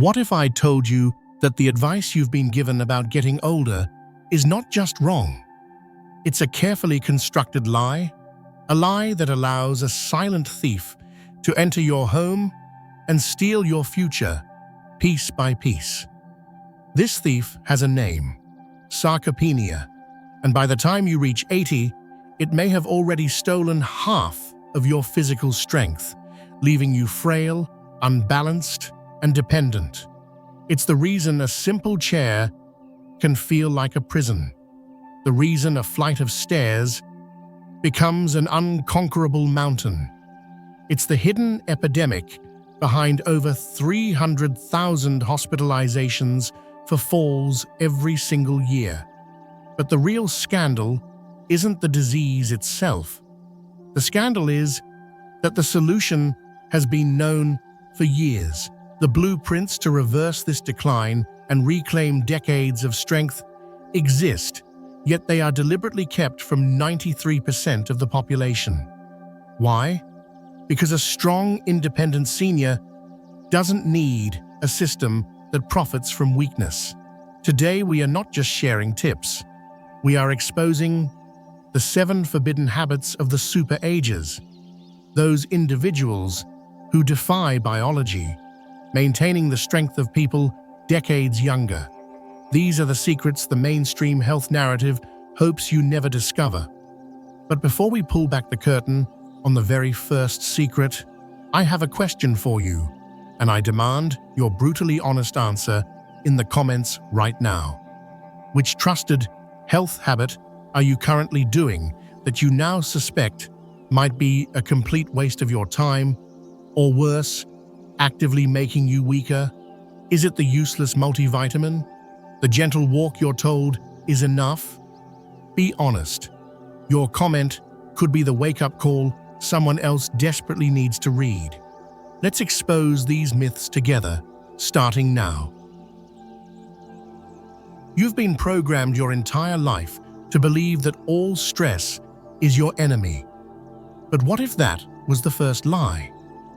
What if I told you that the advice you've been given about getting older is not just wrong? It's a carefully constructed lie, a lie that allows a silent thief to enter your home and steal your future, piece by piece. This thief has a name, sarcopenia, and by the time you reach 80, it may have already stolen half of your physical strength, leaving you frail, unbalanced, and dependent. It's the reason a simple chair can feel like a prison, the reason a flight of stairs becomes an unconquerable mountain. It's the hidden epidemic behind over 300,000 hospitalizations for falls every single year. But the real scandal isn't the disease itself. The scandal is that the solution has been known for years. The blueprints to reverse this decline and reclaim decades of strength exist, yet they are deliberately kept from 93% of the population. Why? Because a strong, independent senior doesn't need a system that profits from weakness. Today, we are not just sharing tips. We are exposing the 7 forbidden habits of the super agers, those individuals who defy biology, maintaining the strength of people decades younger. These are the secrets the mainstream health narrative hopes you never discover. But before we pull back the curtain on the very first secret, I have a question for you, and I demand your brutally honest answer in the comments right now. Which trusted health habit are you currently doing that you now suspect might be a complete waste of your time, or worse, actively making you weaker? Is it the useless multivitamin? The gentle walk you're told is enough? Be honest. Your comment could be the wake-up call someone else desperately needs to read. Let's expose these myths together, starting now. You've been programmed your entire life to believe that all stress is your enemy. But what if that was the first lie?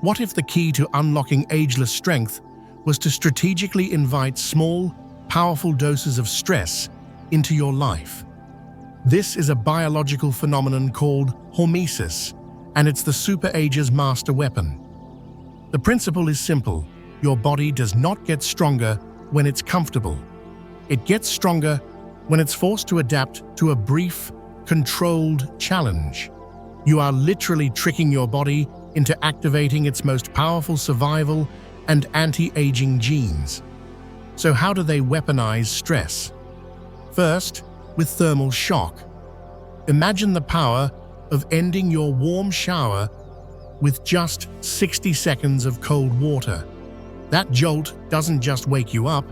What if the key to unlocking ageless strength was to strategically invite small, powerful doses of stress into your life? This is a biological phenomenon called hormesis, and it's the super ager's master weapon. The principle is simple. Your body does not get stronger when it's comfortable. It gets stronger when it's forced to adapt to a brief, controlled challenge. You are literally tricking your body into activating its most powerful survival and anti-aging genes. So how do they weaponize stress? First, with thermal shock. Imagine the power of ending your warm shower with just 60 seconds of cold water. That jolt doesn't just wake you up,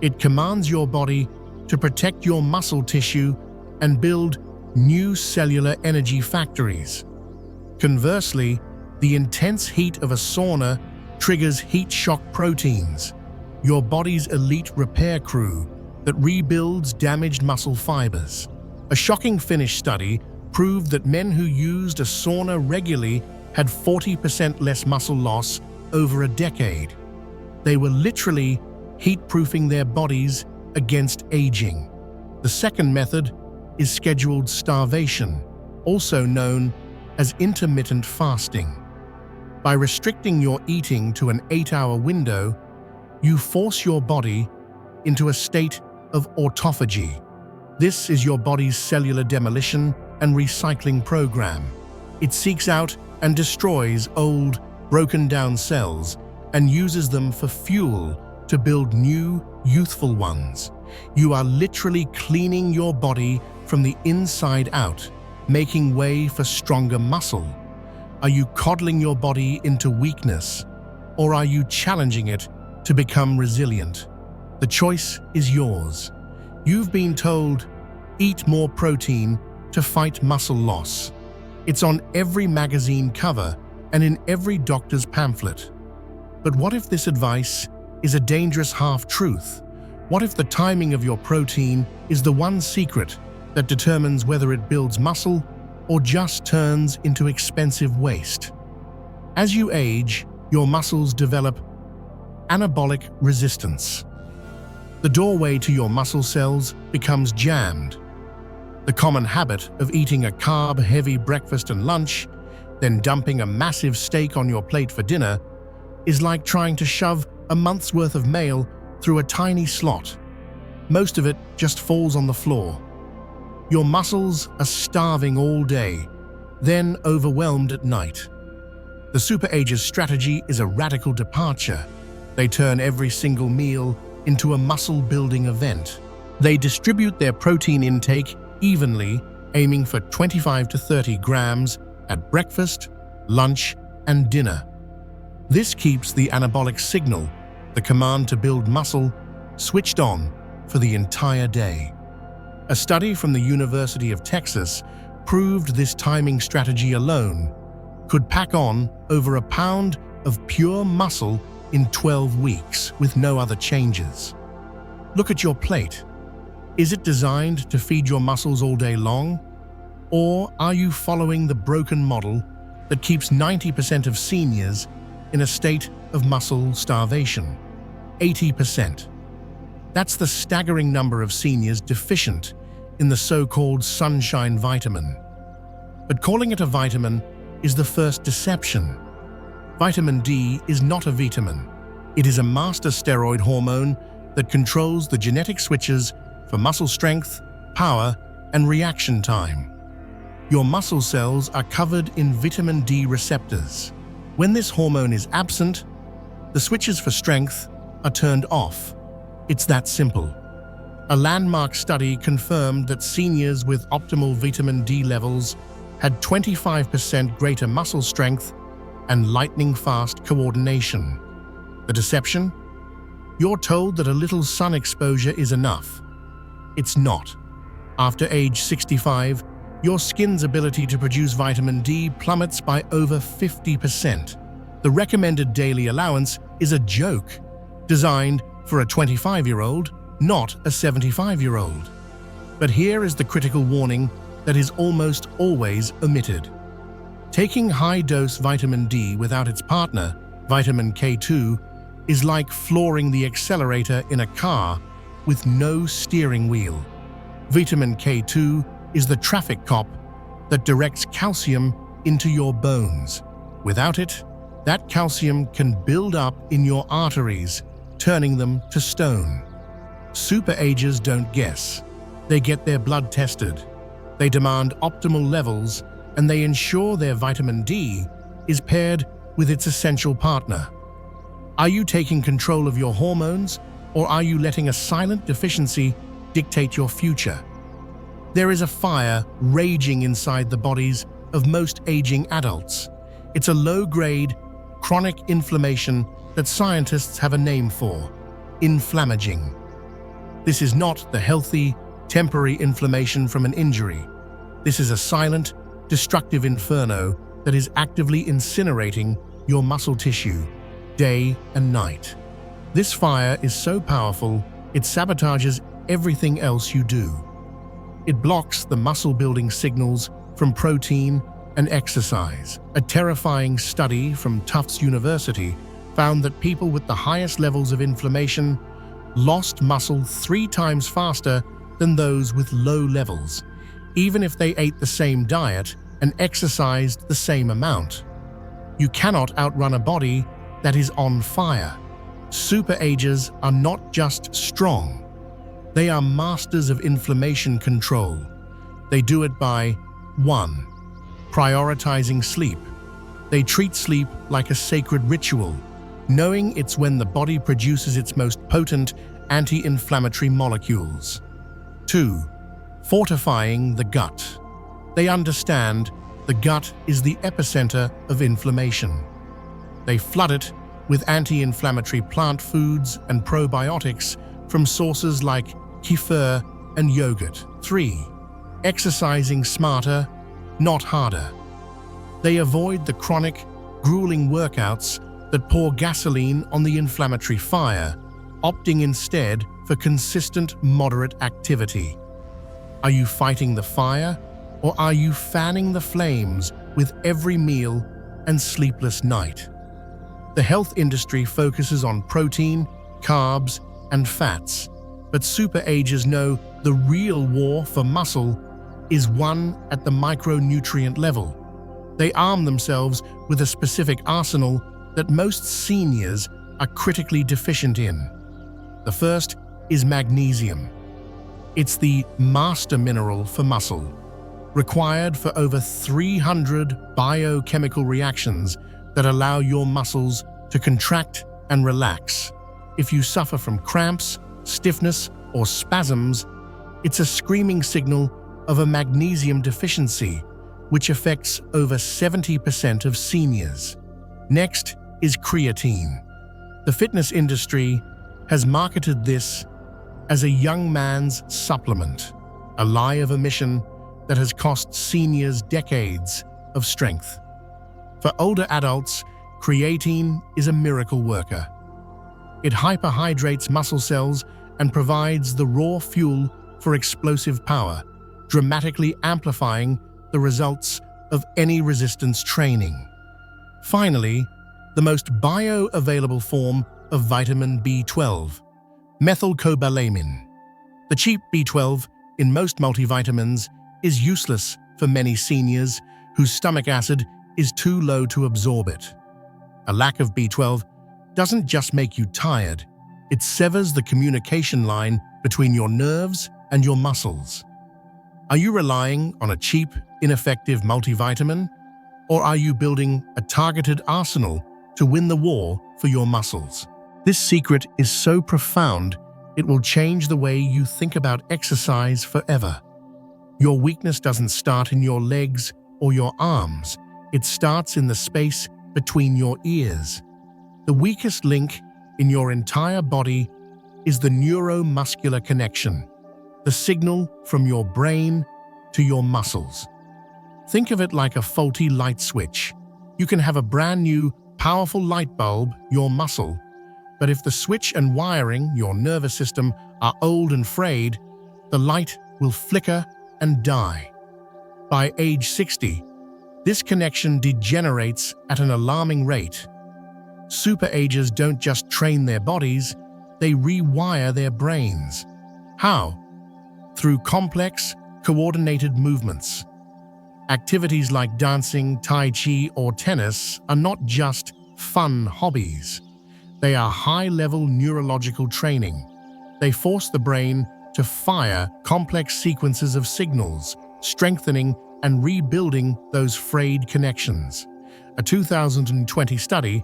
it commands your body to protect your muscle tissue and build new cellular energy factories. Conversely, the intense heat of a sauna triggers heat shock proteins, your body's elite repair crew that rebuilds damaged muscle fibers. A shocking Finnish study proved that men who used a sauna regularly had 40% less muscle loss over a decade. They were literally heat-proofing their bodies against aging. The second method is scheduled starvation, also known as intermittent fasting. By restricting your eating to an 8-hour window, you force your body into a state of autophagy. This is your body's cellular demolition and recycling program. It seeks out and destroys old, broken-down cells and uses them for fuel to build new, youthful ones. You are literally cleaning your body from the inside out, making way for stronger muscle. Are you coddling your body into weakness, or are you challenging it to become resilient? The choice is yours. You've been told, eat more protein to fight muscle loss. It's on every magazine cover and in every doctor's pamphlet. But what if this advice is a dangerous half-truth? What if the timing of your protein is the one secret that determines whether it builds muscle or just turns into expensive waste? As you age, your muscles develop anabolic resistance. The doorway to your muscle cells becomes jammed. The common habit of eating a carb-heavy breakfast and lunch, then dumping a massive steak on your plate for dinner, is like trying to shove a month's worth of mail through a tiny slot. Most of it just falls on the floor. Your muscles are starving all day, then overwhelmed at night. The Superagers strategy is a radical departure. They turn every single meal into a muscle-building event. They distribute their protein intake evenly, aiming for 25 to 30 grams at breakfast, lunch, and dinner. This keeps the anabolic signal, the command to build muscle, switched on for the entire day. A study from the University of Texas proved this timing strategy alone could pack on over a pound of pure muscle in 12 weeks with no other changes. Look at your plate. Is it designed to feed your muscles all day long? Or are you following the broken model that keeps 90% of seniors in a state of muscle starvation? 80%. That's the staggering number of seniors deficient in the so-called sunshine vitamin. But calling it a vitamin is the first deception. Vitamin D is not a vitamin. It is a master steroid hormone that controls the genetic switches for muscle strength, power, and reaction time. Your muscle cells are covered in vitamin D receptors. When this hormone is absent, the switches for strength are turned off. It's that simple. A landmark study confirmed that seniors with optimal vitamin D levels had 25% greater muscle strength and lightning-fast coordination. The deception? You're told that a little sun exposure is enough. It's not. After age 65, your skin's ability to produce vitamin D plummets by over 50%. The recommended daily allowance is a joke, designed for a 25-year-old, not a 75-year-old. But here is the critical warning that is almost always omitted. Taking high-dose vitamin D without its partner, vitamin K2, is like flooring the accelerator in a car with no steering wheel. Vitamin K2 is the traffic cop that directs calcium into your bones. Without it, that calcium can build up in your arteries, turning them to stone. Superagers don't guess. They get their blood tested. They demand optimal levels, and they ensure their vitamin D is paired with its essential partner. Are you taking control of your hormones, or are you letting a silent deficiency dictate your future? There is a fire raging inside the bodies of most aging adults. It's a low-grade, chronic inflammation that scientists have a name for: inflammaging. This is not the healthy, temporary inflammation from an injury. This is a silent, destructive inferno that is actively incinerating your muscle tissue, day and night. This fire is so powerful, it sabotages everything else you do. It blocks the muscle-building signals from protein and exercise. A terrifying study from Tufts University found that people with the highest levels of inflammation lost muscle 3 times faster than those with low levels, even if they ate the same diet and exercised the same amount. You cannot outrun a body that is on fire. Superagers are not just strong. They are masters of inflammation control. They do it by 1. Prioritizing sleep. They treat sleep like a sacred ritual, knowing it's when the body produces its most potent anti-inflammatory molecules. 2. Fortifying the gut. They understand the gut is the epicenter of inflammation. They flood it with anti-inflammatory plant foods and probiotics from sources like kefir and yogurt. 3. Exercising smarter, not harder. They avoid the chronic, grueling workouts that pour gasoline on the inflammatory fire, opting instead for consistent, moderate activity. Are you fighting the fire, or are you fanning the flames with every meal and sleepless night? The health industry focuses on protein, carbs, and fats, but superagers know the real war for muscle is won at the micronutrient level. They arm themselves with a specific arsenal that most seniors are critically deficient in. The first is magnesium. It's the master mineral for muscle, required for over 300 biochemical reactions that allow your muscles to contract and relax. If you suffer from cramps, stiffness, or spasms, it's a screaming signal of a magnesium deficiency, which affects over 70% of seniors. Next is creatine. The fitness industry has marketed this as a young man's supplement, a lie of omission that has cost seniors decades of strength. For older adults, creatine is a miracle worker. It hyperhydrates muscle cells and provides the raw fuel for explosive power, dramatically amplifying the results of any resistance training. Finally, the most bioavailable form of vitamin B12, methylcobalamin. The cheap B12 in most multivitamins is useless for many seniors whose stomach acid is too low to absorb it. A lack of B12 doesn't just make you tired, it severs the communication line between your nerves and your muscles. Are you relying on a cheap, ineffective multivitamin, or are you building a targeted arsenal to win the war for your muscles? This secret is so profound, it will change the way you think about exercise forever. Your weakness doesn't start in your legs or your arms, it starts in the space between your ears. The weakest link in your entire body is the neuromuscular connection, the signal from your brain to your muscles. Think of it like a faulty light switch. You can have a brand new, powerful light bulb, your muscle, but if the switch and wiring, your nervous system, are old and frayed, the light will flicker and die. By age 60, this connection degenerates at an alarming rate. Superagers don't just train their bodies, they rewire their brains. How? Through complex, coordinated movements. Activities like dancing, tai chi, or tennis are not just fun hobbies. They are high-level neurological training. They force the brain to fire complex sequences of signals, strengthening and rebuilding those frayed connections. A 2020 study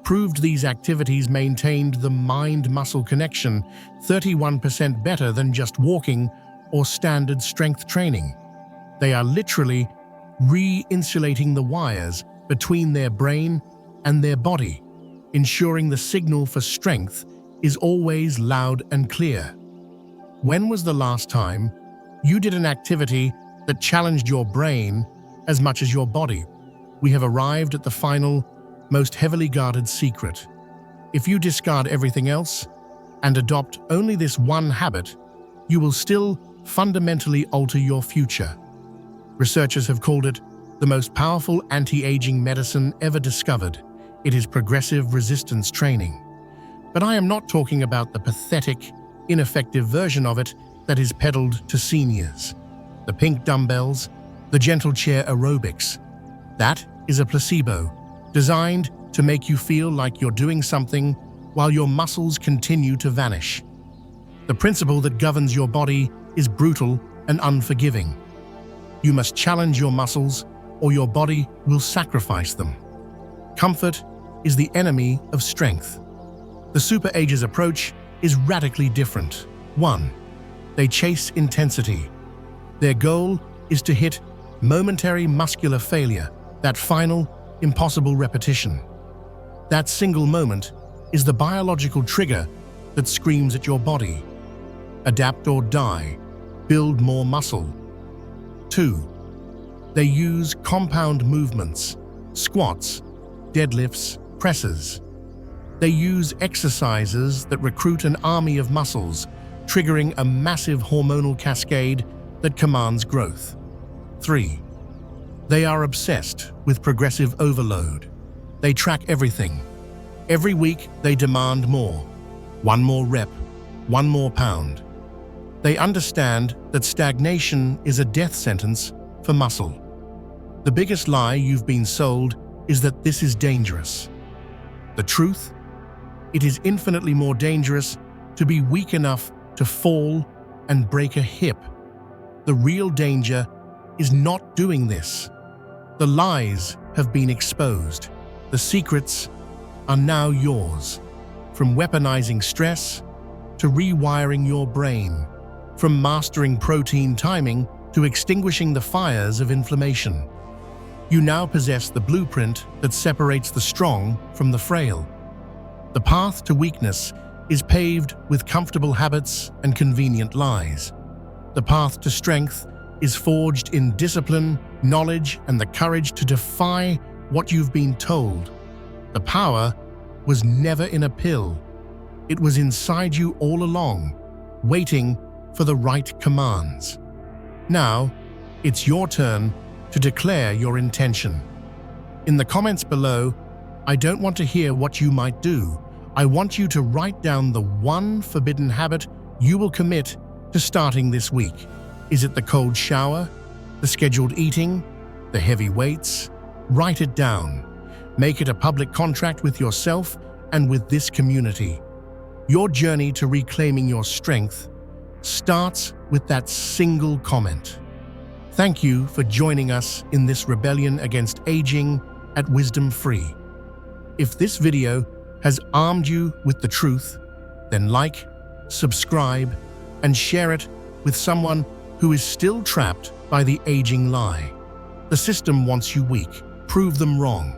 proved these activities maintained the mind-muscle connection 31% better than just walking or standard strength training. They are literally re-insulating the wires between their brain and their body, ensuring the signal for strength is always loud and clear. When was the last time you did an activity that challenged your brain as much as your body? We have arrived at the final, most heavily guarded secret. If you discard everything else and adopt only this one habit, you will still fundamentally alter your future. Researchers have called it the most powerful anti-aging medicine ever discovered. It is progressive resistance training. But I am not talking about the pathetic, ineffective version of it that is peddled to seniors. The pink dumbbells, the gentle chair aerobics. That is a placebo, designed to make you feel like you're doing something while your muscles continue to vanish. The principle that governs your body is brutal and unforgiving. You must challenge your muscles, or your body will sacrifice them. Comfort is the enemy of strength. The superagers' approach is radically different. 1. They chase intensity. Their goal is to hit momentary muscular failure, that final, impossible repetition. That single moment is the biological trigger that screams at your body. Adapt or die. Build more muscle. 2. They use compound movements, squats, deadlifts, presses. They use exercises that recruit an army of muscles, triggering a massive hormonal cascade that commands growth. 3. They are obsessed with progressive overload. They track everything: Every week, they demand more. One more rep, one more pound. They understand that stagnation is a death sentence for muscle. The biggest lie you've been sold is that this is dangerous. The truth? It is infinitely more dangerous to be weak enough to fall and break a hip. The real danger is not doing this. The lies have been exposed. The secrets are now yours. From weaponizing stress to rewiring your brain, from mastering protein timing to extinguishing the fires of inflammation. You now possess the blueprint that separates the strong from the frail. The path to weakness is paved with comfortable habits and convenient lies. The path to strength is forged in discipline, knowledge, and the courage to defy what you've been told. The power was never in a pill. It was inside you all along, waiting for the right commands. Now, it's your turn to declare your intention. In the comments below, I don't want to hear what you might do. I want you to write down the one forbidden habit you will commit to starting this week. Is it the cold shower, the scheduled eating, the heavy weights? Write it down. Make it a public contract with yourself and with this community. Your journey to reclaiming your strength starts with that single comment. Thank you for joining us in this rebellion against aging at Wisdom Free. If this video has armed you with the truth, then like, subscribe, and share it with someone who is still trapped by the aging lie. The system wants you weak. Prove them wrong.